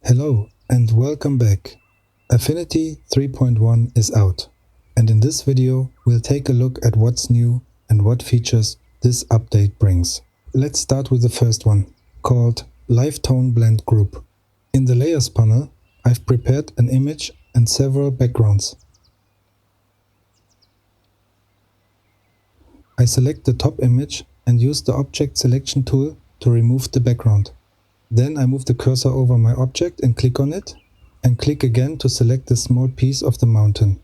Hello and welcome back. Affinity 3.1 is out, and in this video we'll take a look at what's new and what features this update brings. Let's start with the first one, called Live Tone Blend Group. In the Layers panel, I've prepared an image and several backgrounds. I select the top image and use the Object Selection tool to remove the background. Then I move the cursor over my object and click on it, and click again to select the small piece of the mountain.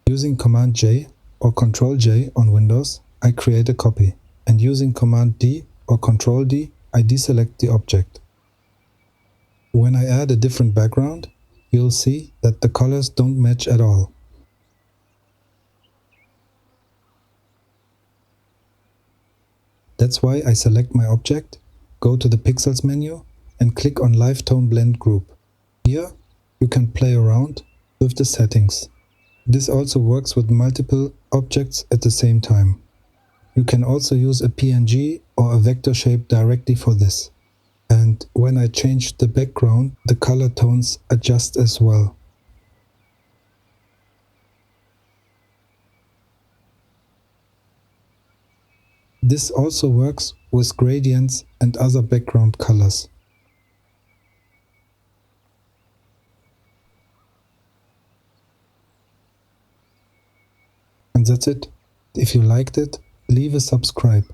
Using Command J or Ctrl J on Windows, I create a copy, and using Command D or Ctrl D, I deselect the object. When I add a different background, you'll see that the colors don't match at all. That's why I select my object, go to the Pixels menu and click on Live Tone Blend Group. Here you can play around with the settings. This also works with multiple objects at the same time. You can also use a PNG or a vector shape directly for this. And when I change the background, the color tones adjust as well. This also works with gradients and other background colors. And that's it. If you liked it, leave a subscribe.